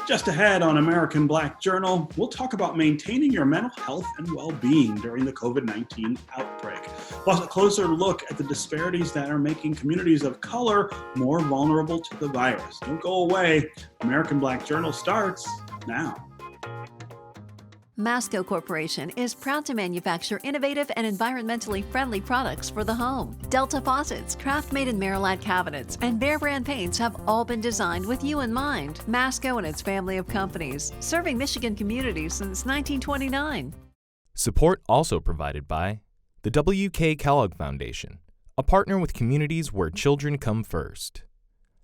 Just ahead on American Black Journal, we'll talk about maintaining your mental health and well-being during the COVID-19 outbreak, plus a closer look at the disparities that are making communities of color more vulnerable to the virus. Don't go away. American Black Journal starts now. Masco Corporation is proud to manufacture innovative and environmentally friendly products for the home. Delta faucets, craft-made in Merillat cabinets, and Behr brand paints have all been designed with you in mind. Masco and its family of companies, serving Michigan communities since 1929. Support also provided by the W.K. Kellogg Foundation, a partner with communities where children come first.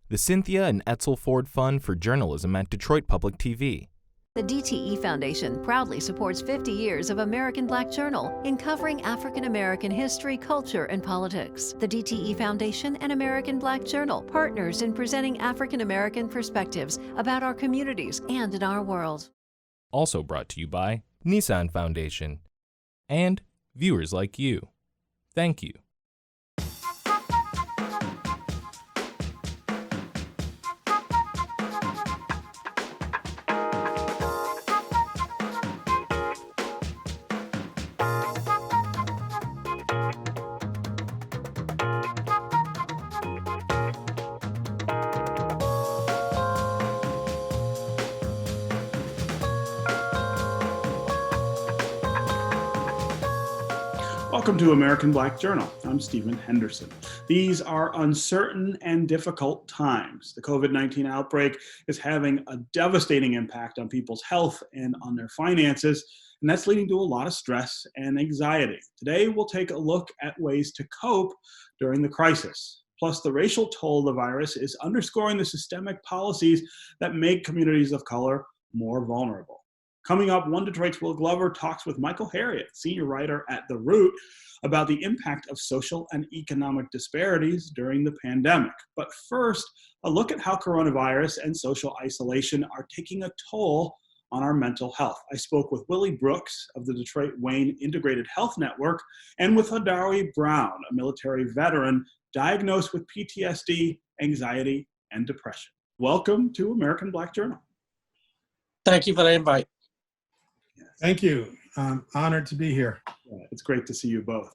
The Cynthia and Edsel Ford Fund for Journalism at Detroit Public TV. The DTE Foundation proudly supports 50 years of American Black Journal in covering African American history, culture, and politics. The DTE Foundation and American Black Journal, partners in presenting African American perspectives about our communities and in our world. Also brought to you by NISSAN Foundation and viewers like you. Thank you. Welcome to American Black Journal. I'm Stephen Henderson. These are uncertain and difficult times. The COVID-19 outbreak is having a devastating impact on people's health and on their finances, and that's leading to a lot of stress and anxiety. Today, we'll take a look at ways to cope during the crisis. Plus, the racial toll of the virus is underscoring the systemic policies that make communities of color more vulnerable. Coming up, One Detroit's Will Glover talks with Michael Harriot, senior writer at The Root, about the impact of social and economic disparities during the pandemic. But first, a look at how coronavirus and social isolation are taking a toll on our mental health. I spoke with Willie Brooks of the Detroit Wayne Integrated Health Network and with Hadawi Brown, a military veteran diagnosed with PTSD, anxiety, and depression. Welcome to American Black Journal. Thank you for the invite. Thank you. I'm honored to be here. It's great to see you both.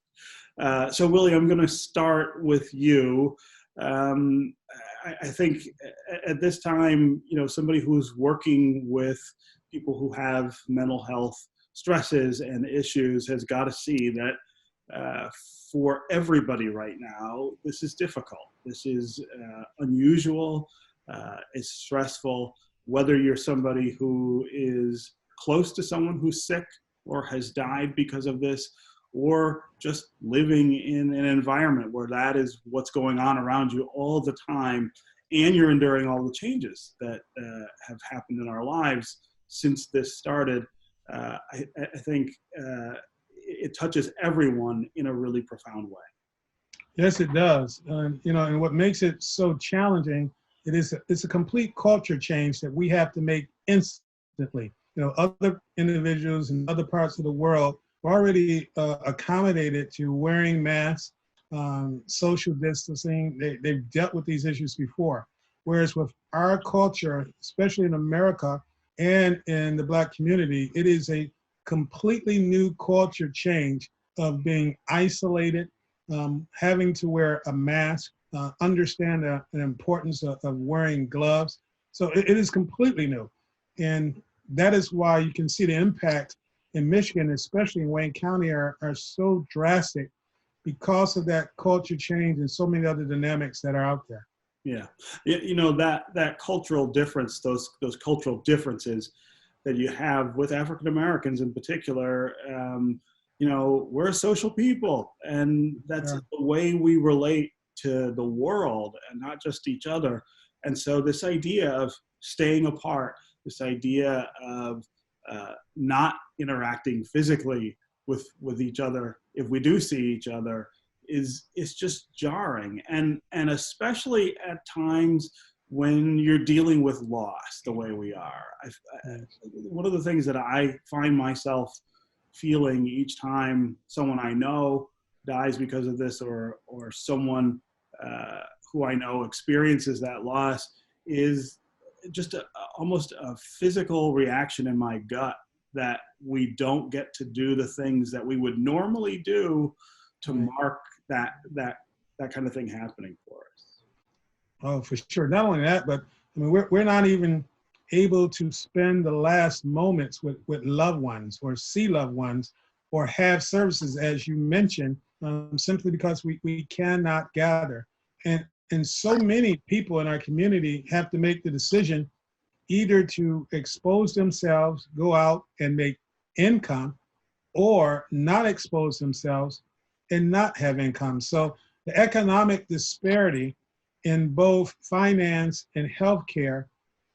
So Willie, I'm going to start with you. I think at this time, somebody who's working with people who have mental health stresses and issues has got to see that for everybody right now, this is difficult. This is unusual. It's stressful. Whether you're somebody who is close to someone who's sick or has died because of this, or just living in an environment where that is what's going on around you all the time, and you're enduring all the changes that have happened in our lives since this started, I think it touches everyone in a really profound way. Yes, it does. And what makes it so challenging, it's a complete culture change that we have to make instantly. Other individuals in other parts of the world are already accommodated to wearing masks, social distancing. They've dealt with these issues before. Whereas with our culture, especially in America and in the Black community, it is a completely new culture change of being isolated, having to wear a mask, understand the importance of wearing gloves. So it is completely new. And that is why you can see the impact in Michigan, especially in Wayne County, are so drastic because of that culture change and so many other dynamics that are out there. Yeah, that cultural difference, those cultural differences that you have with African Americans in particular, we're social people, and that's the way we relate to the world and not just each other. And so this idea of staying apart, this idea of not interacting physically with each other if we do see each other is just jarring, and especially at times when you're dealing with loss the way we are. One of the things that I find myself feeling each time someone I know dies because of this, or someone who I know experiences that loss, is just almost a physical reaction in my gut that we don't get to do the things that we would normally do to mark that kind of thing happening for us. Oh, for sure. Not only that, but I mean, we're not even able to spend the last moments with loved ones or see loved ones or have services, as you mentioned, simply because we cannot gather. And so many people in our community have to make the decision either to expose themselves, go out and make income, or not expose themselves and not have income. So the economic disparity in both finance and healthcare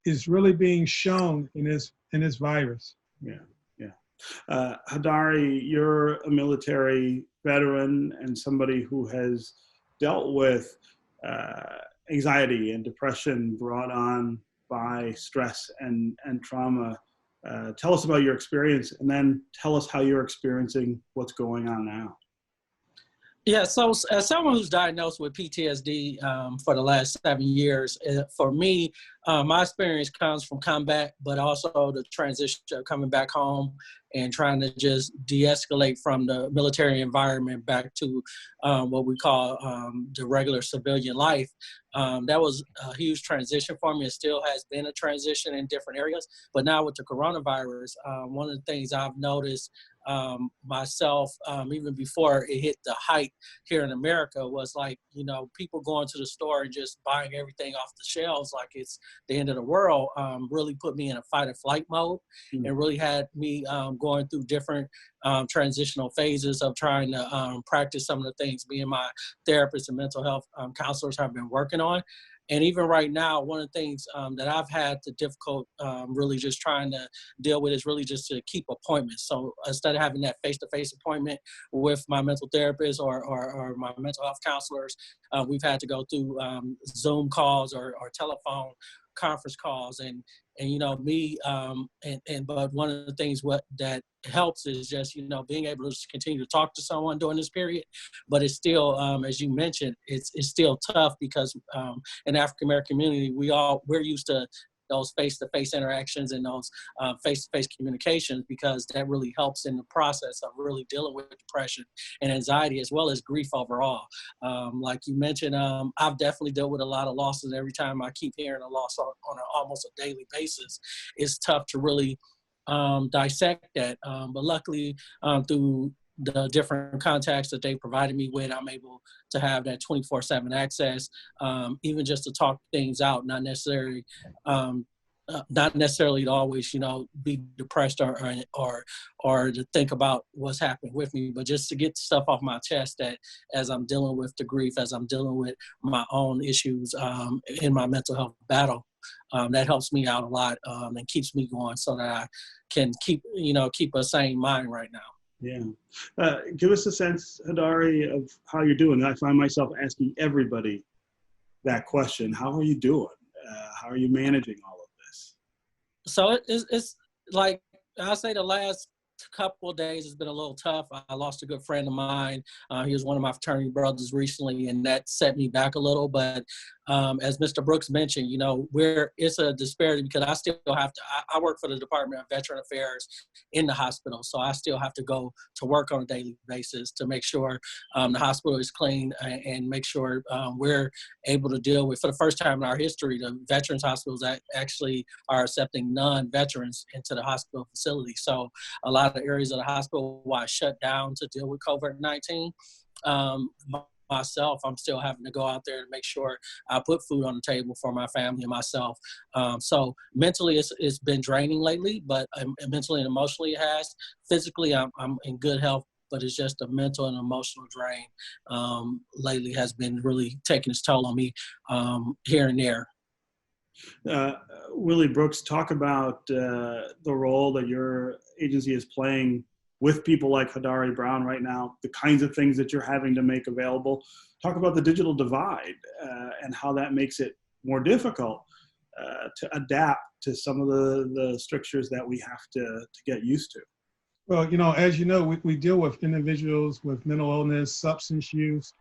is really being shown in this virus. Yeah. Hadari, you're a military veteran and somebody who has dealt with anxiety and depression brought on by stress and trauma. Tell us about your experience, and then tell us how you're experiencing what's going on now. Yeah, so as someone who's diagnosed with PTSD for the last 7 years, for me, my experience comes from combat, but also the transition of coming back home and trying to just de-escalate from the military environment back to what we call the regular civilian life. That was a huge transition for me. It still has been a transition in different areas, but now with the coronavirus, one of the things I've noticed myself, even before it hit the height here in America, was like, people going to the store and just buying everything off the shelves like it's the end of the world, really put me in a fight or flight mode and really had me going through different transitional phases of trying to practice some of the things me and my therapists and mental health counselors have been working on. And even right now, one of the things that I've had the difficult really just trying to deal with is really just to keep appointments. So instead of having that face-to-face appointment with my mental therapist or my mental health counselors, we've had to go through Zoom calls or telephone conference calls, and me but one of the things that helps is just being able to just continue to talk to someone during this period. But it's still as you mentioned, it's still tough because in the African American community we're used to those face-to-face interactions and those face-to-face communications, because that really helps in the process of really dealing with depression and anxiety as well as grief overall. Like you mentioned, I've definitely dealt with a lot of losses. Every time I keep hearing a loss on almost a daily basis, it's tough to really dissect that. But luckily, through the different contacts that they provided me with, I'm able to have that 24/7 access, even just to talk things out, not necessarily to always, be depressed or to think about what's happening with me, but just to get stuff off my chest that as I'm dealing with the grief, as I'm dealing with my own issues in my mental health battle. That helps me out a lot and keeps me going so that I can keep a sane mind right now. Yeah. Give us a sense, Hadari, of how you're doing. I find myself asking everybody that question. How are you doing? How are you managing all of this? So it's like, I'll say the last couple of days has been a little tough. I lost a good friend of mine. He was one of my fraternity brothers recently, and that set me back a little. But as Mr. Brooks mentioned, it's a disparity because I still have to, I work for the Department of Veteran Affairs in the hospital. So I still have to go to work on a daily basis to make sure the hospital is clean and make sure we're able to deal with, for the first time in our history, the veterans hospitals that actually are accepting non-veterans into the hospital facility. So a lot of areas of the hospital were shut down to deal with COVID-19. Myself, I'm still having to go out there and make sure I put food on the table for my family and myself. So mentally, it's been draining lately, but mentally and emotionally it has. Physically, I'm in good health, but it's just a mental and emotional drain lately has been really taking its toll on me here and there. Willie Brooks, talk about the role that your agency is playing with people like Hadari Brown right now, the kinds of things that you're having to make available. Talk about the digital divide and how that makes it more difficult to adapt to some of the strictures that we have to get used to. Well, as you know, we deal with individuals with mental illness, substance use,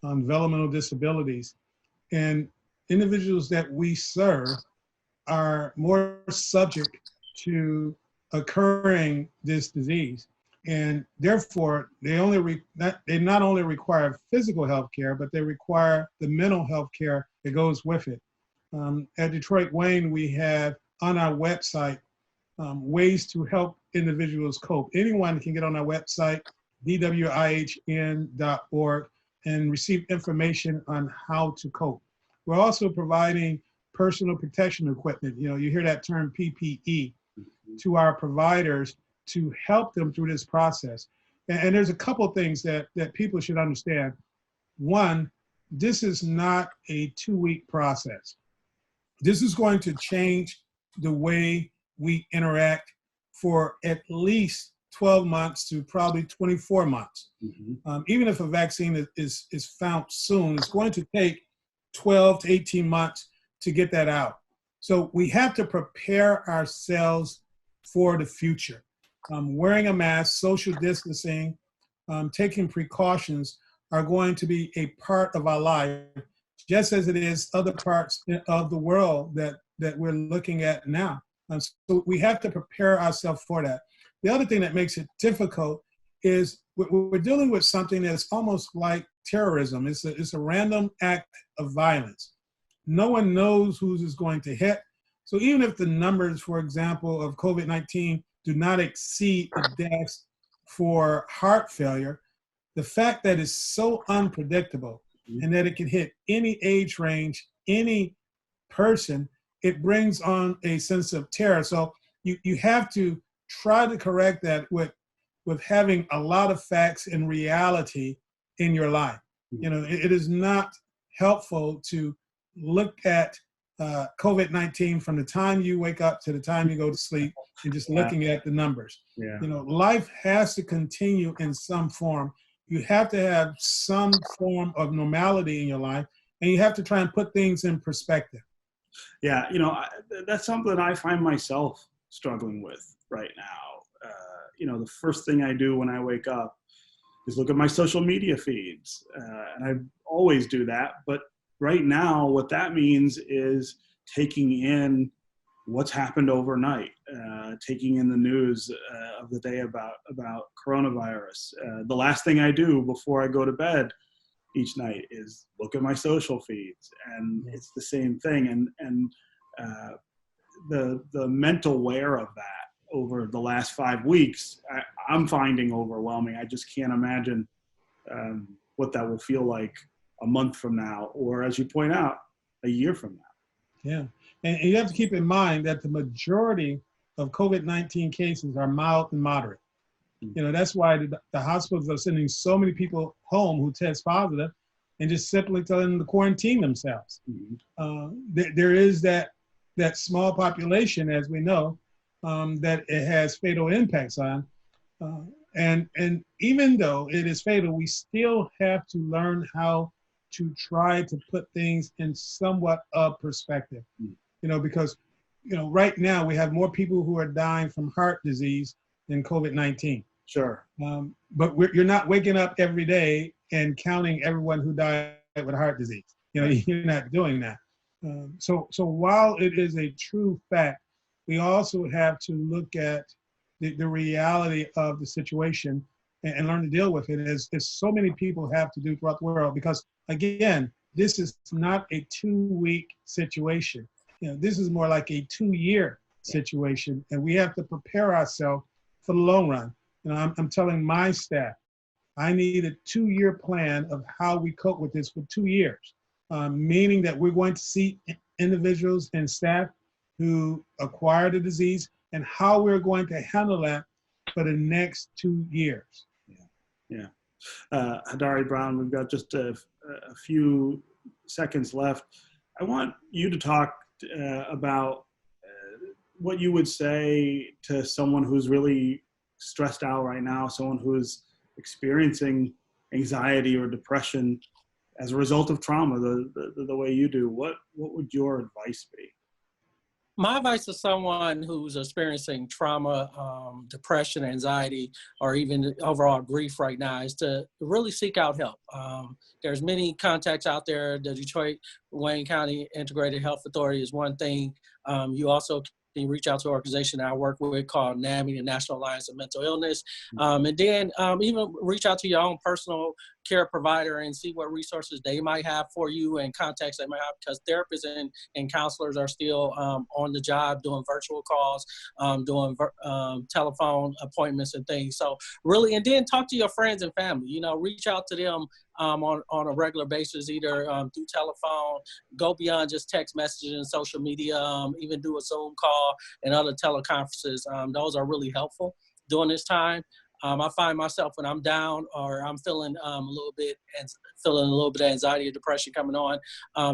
developmental disabilities, and individuals that we serve are more subject to occurring this disease. And therefore, they not only require physical health care, but they require the mental health care that goes with it. At Detroit Wayne, we have on our website ways to help individuals cope. Anyone can get on our website, dwihn.org, and receive information on how to cope. We're also providing personal protection equipment. You hear that term PPE to our providers to help them through this process. And there's a couple of things that people should understand. One, this is not a 2-week process. This is going to change the way we interact for at least 12 months to probably 24 months. Even if a vaccine is found soon, it's going to take 12 to 18 months to get that out. So we have to prepare ourselves for the future. Wearing a mask, social distancing, taking precautions are going to be a part of our life, just as it is other parts of the world that we're looking at now. So we have to prepare ourselves for that. The other thing that makes it difficult is we're dealing with something that's almost like terrorism. It's a random act of violence. No one knows who's is going to hit. So even if the numbers, for example, of COVID-19 do not exceed the deaths for heart failure, the fact that it's so unpredictable and that it can hit any age range, any person, it brings on a sense of terror. So you have to try to correct that with having a lot of facts and reality in your life. It is not helpful to look at COVID-19 from the time you wake up to the time you go to sleep and just looking at the numbers. Life has to continue in some form. You have to have some form of normality in your life, and you have to try and put things in perspective. That's something I find myself struggling with right now. The first thing I do when I wake up is look at my social media feeds, and I always do that. But right now, what that means is taking in what's happened overnight, taking in the news of the day about coronavirus. The last thing I do before I go to bed each night is look at my social feeds, and it's the same thing. And the mental wear of that over the last 5 weeks, I'm finding overwhelming. I just can't imagine what that will feel like a month from now, or as you point out, a year from now. Yeah, and you have to keep in mind that the majority of COVID-19 cases are mild and moderate. That's why the hospitals are sending so many people home who test positive and just simply telling them to quarantine themselves. There is that small population, as we know, that it has fatal impacts on. And even though it is fatal, we still have to learn how to try to put things in somewhat of perspective, because, right now we have more people who are dying from heart disease than COVID-19. Sure. But you're not waking up every day and counting everyone who died with heart disease. You're not doing that. So while it is a true fact, we also have to look at the reality of the situation and learn to deal with it, as so many people have to do throughout the world. Because again, this is not a 2-week situation. This is more like a 2-year situation, and we have to prepare ourselves for the long run. I'm telling my staff, I need a 2-year plan of how we cope with this for 2 years, meaning that we're going to see individuals and staff who acquire the disease and how we're going to handle that for the next 2 years. Yeah. Hadari Brown, we've got just a few seconds left. I want you to talk about what you would say to someone who's really stressed out right now, someone who's experiencing anxiety or depression as a result of trauma, the way you do. What would your advice be? My advice to someone who's experiencing trauma, depression, anxiety, or even overall grief right now is to really seek out help. There's many contacts out there. The Detroit Wayne County Integrated Health Authority is one thing. You also can reach out to an organization that I work with called NAMI, the National Alliance of Mental Illness. And then even reach out to your own personal care provider and see what resources they might have for you and contacts they might have, because therapists and counselors are still on the job doing virtual calls, doing telephone appointments and things. So really, and then talk to your friends and family, you know, reach out to them on a regular basis, either through telephone, go beyond just text messaging and social media, even do a Zoom call and other teleconferences. Those are really helpful during this time. I find myself when I'm down or I'm feeling a little bit of anxiety or depression coming on,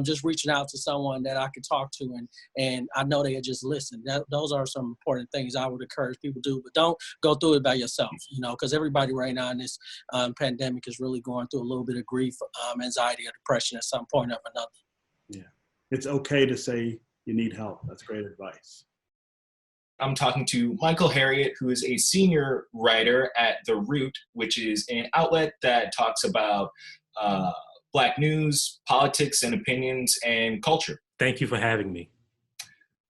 just reaching out to someone that I can talk to, and I know they just listen. Those are some important things I would encourage people to do, but don't go through it by yourself, you know, because everybody right now in this pandemic is really going through a little bit of grief, anxiety, or depression at some point or another. Yeah, it's okay to say you need help. That's great advice. I'm talking to Michael Harriot, who is a senior writer at The Root, which is an outlet that talks about Black news, politics and opinions, and culture. Thank you for having me.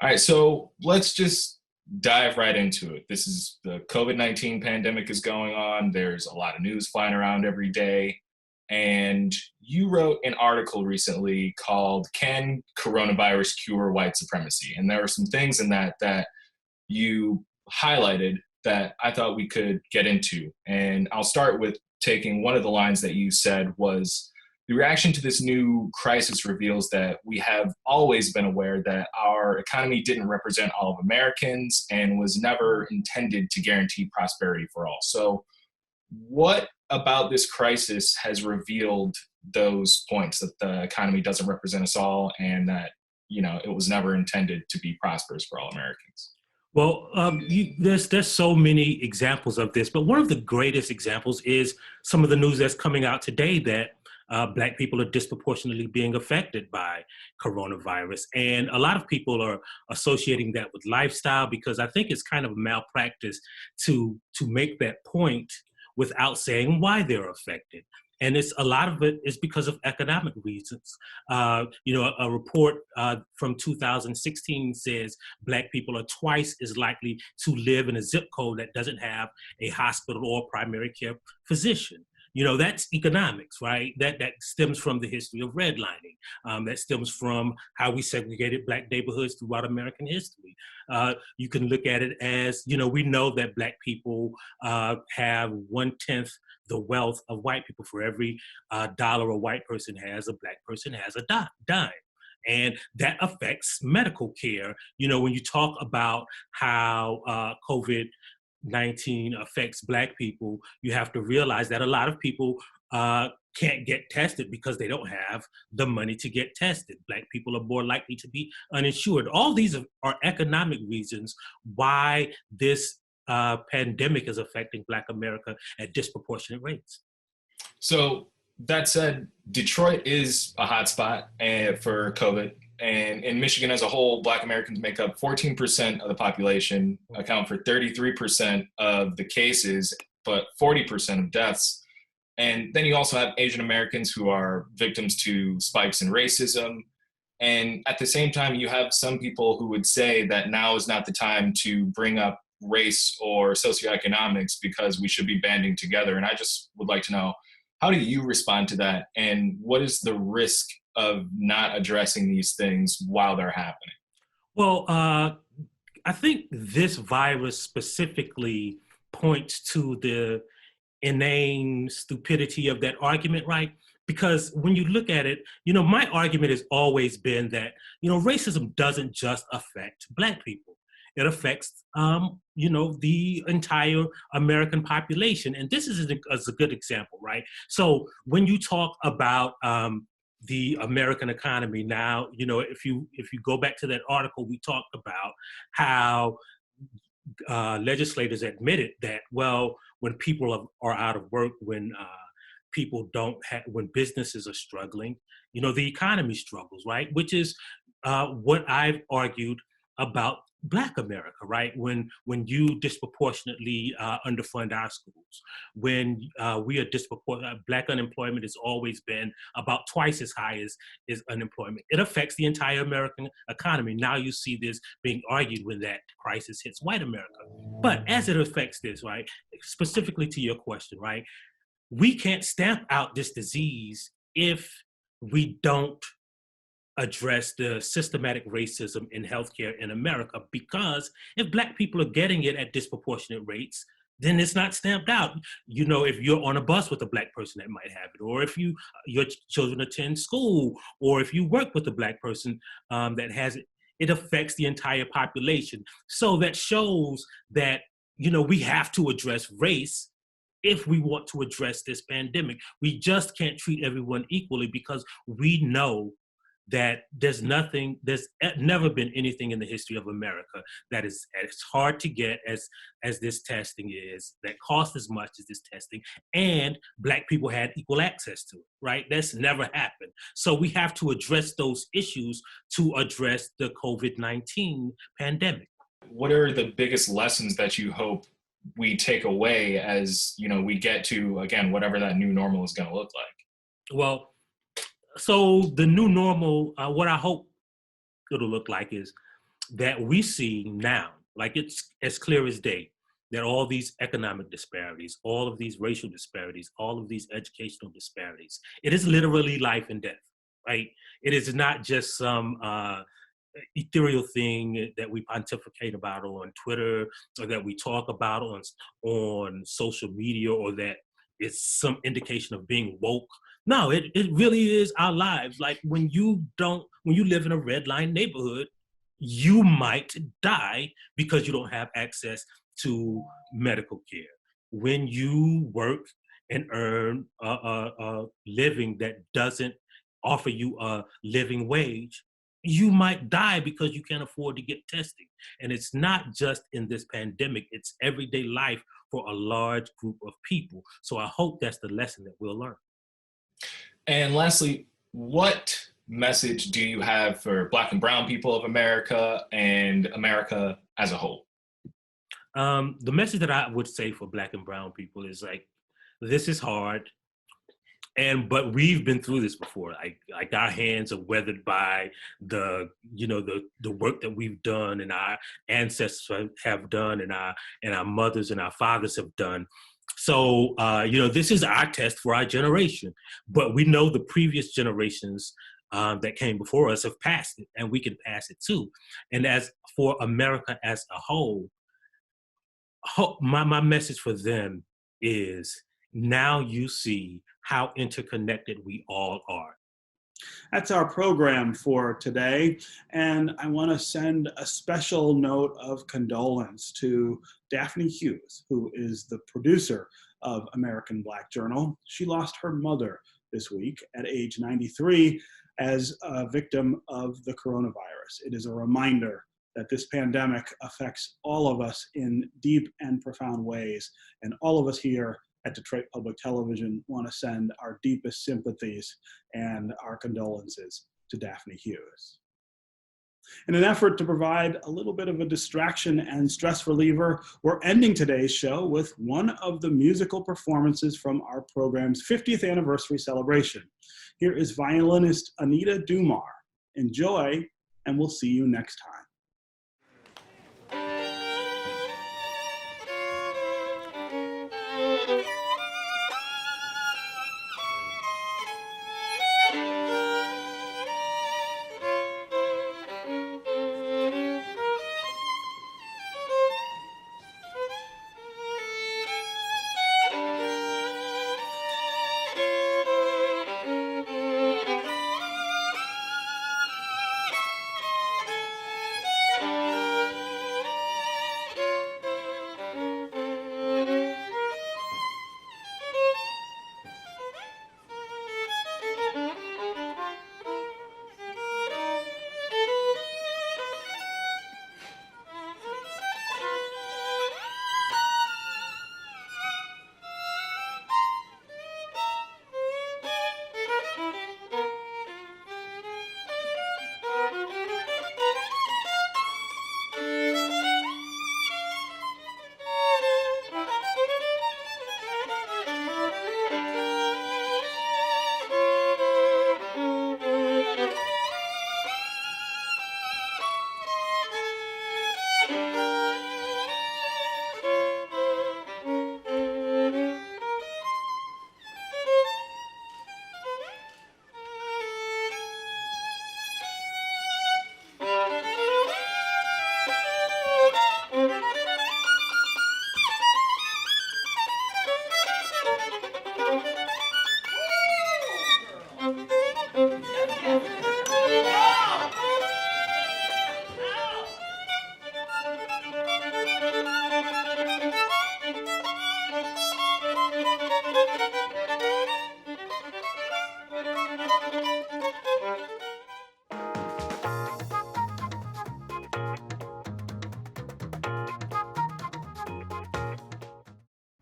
All right, so let's just dive right into it. This is the COVID-19 pandemic is going on. There's a lot of news flying around every day. And you wrote an article recently called "Can Coronavirus Cure White Supremacy?" And there are some things in that you highlighted that I thought we could get into. And I'll start with taking one of the lines that you said was, "The reaction to this new crisis reveals that we have always been aware that our economy didn't represent all of Americans and was never intended to guarantee prosperity for all." So what about this crisis has revealed those points, that the economy doesn't represent us all and that, you know, it was never intended to be prosperous for all Americans? Well, there's so many examples of this, but one of the greatest examples is some of the news that's coming out today that Black people are disproportionately being affected by coronavirus. And a lot of people are associating that with lifestyle, because I think it's kind of a malpractice to make that point without saying why they're affected. And a lot of it is because of economic reasons. You know, a report from 2016 says Black people are twice as likely to live in a zip code that doesn't have a hospital or primary care physician. You know, that's economics, right? That stems from the history of redlining. That stems from how we segregated Black neighborhoods throughout American history. You can look at it as, you know, we know that Black people have 1/10 the wealth of white people. For every dollar a white person has, a Black person has a dime. And that affects medical care. You know, when you talk about how COVID-19 affects Black people, you have to realize that a lot of people can't get tested because they don't have the money to get tested. Black people are more likely to be uninsured. All these are economic reasons why this pandemic is affecting Black America at disproportionate rates. So that said, Detroit is a hotspot for COVID. And in Michigan as a whole, Black Americans make up 14% of the population, account for 33% of the cases, but 40% of deaths. And then you also have Asian Americans who are victims to spikes in racism. And at the same time, you have some people who would say that now is not the time to bring up race or socioeconomics because we should be banding together. And I just would like to know, how do you respond to that? And what is the risk of not addressing these things while they're happening? Well, I think this virus specifically points to the inane stupidity of that argument, right? Because when you look at it, you know, my argument has always been that, you know, racism doesn't just affect Black people. It affects, you know, the entire American population. And this is a good example, right? So when you talk about the American economy now, you know, if you go back to that article, we talked about how legislators admitted that, well, when people are out of work, when people when businesses are struggling, you know, the economy struggles, right? Which is what I've argued about Black America, right? When you disproportionately underfund our schools, when we are disproportionate, Black unemployment has always been about twice as high as unemployment. It affects the entire American economy. Now you see this being argued when that crisis hits white America. But as it affects this, right, specifically to your question, right, we can't stamp out this disease if we don't address the systematic racism in healthcare in America, because if Black people are getting it at disproportionate rates, then it's not stamped out. You know, if you're on a bus with a Black person that might have it, or if your children attend school, or if you work with a Black person that has it, it affects the entire population. So that shows that, you know, we have to address race if we want to address this pandemic. We just can't treat everyone equally, because we know that there's never been anything in the history of America that is as hard to get as this testing is, that costs as much as this testing, and Black people had equal access to it, right? That's never happened. So we have to address those issues to address the COVID-19 pandemic. What are the biggest lessons that you hope we take away as, you know, we get to, again, whatever that new normal is going to look like? Well, so the new normal, what I hope it'll look like is that we see now, like it's as clear as day, that all these economic disparities, all of these racial disparities, all of these educational disparities, it is literally life and death, right? It is not just some ethereal thing that we pontificate about on Twitter, or that we talk about on social media, or that it's some indication of being woke. No, it really is our lives. Like when you live in a red line neighborhood, you might die because you don't have access to medical care. When you work and earn a living that doesn't offer you a living wage, you might die because you can't afford to get testing. And it's not just in this pandemic, it's everyday life for a large group of people. So I hope that's the lesson that we'll learn. And lastly, what message do you have for Black and brown people of America and America as a whole? The message that I would say for Black and brown people is like, this is hard. But we've been through this before. Like our hands are weathered by the work that we've done and our ancestors have done and our mothers and our fathers have done. So, this is our test for our generation. But we know the previous generations that came before us have passed it, and we can pass it too. And as for America as a whole, my message for them is, now you see how interconnected we all are. That's our program for today. And I want to send a special note of condolence to Daphne Hughes, who is the producer of American Black Journal. She lost her mother this week at age 93 as a victim of the coronavirus. It is a reminder that this pandemic affects all of us in deep and profound ways. And all of us here at Detroit Public Television want to send our deepest sympathies and our condolences to Daphne Hughes. In an effort to provide a little bit of a distraction and stress reliever, we're ending today's show with one of the musical performances from our program's 50th anniversary celebration. Here is violinist Anita Dumar. Enjoy, and we'll see you next time.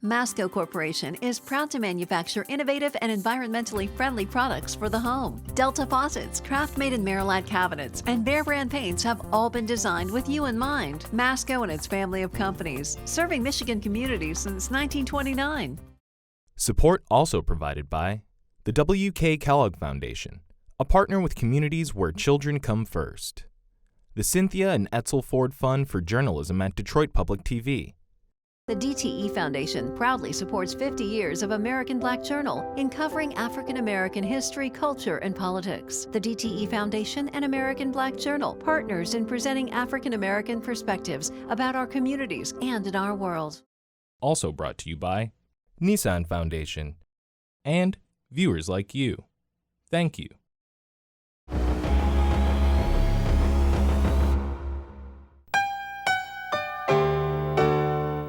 Masco Corporation is proud to manufacture innovative and environmentally friendly products for the home. Delta faucets, craft-made in Merillat cabinets, and Behr brand paints have all been designed with you in mind. Masco and its family of companies, serving Michigan communities since 1929. Support also provided by the W.K. Kellogg Foundation, a partner with communities where children come first. The Cynthia and Edsel Ford Fund for Journalism at Detroit Public TV. The DTE Foundation proudly supports 50 years of American Black Journal in covering African American history, culture, and politics. The DTE Foundation and American Black Journal, partners in presenting African American perspectives about our communities and in our world. Also brought to you by NISSAN Foundation and viewers like you. Thank you.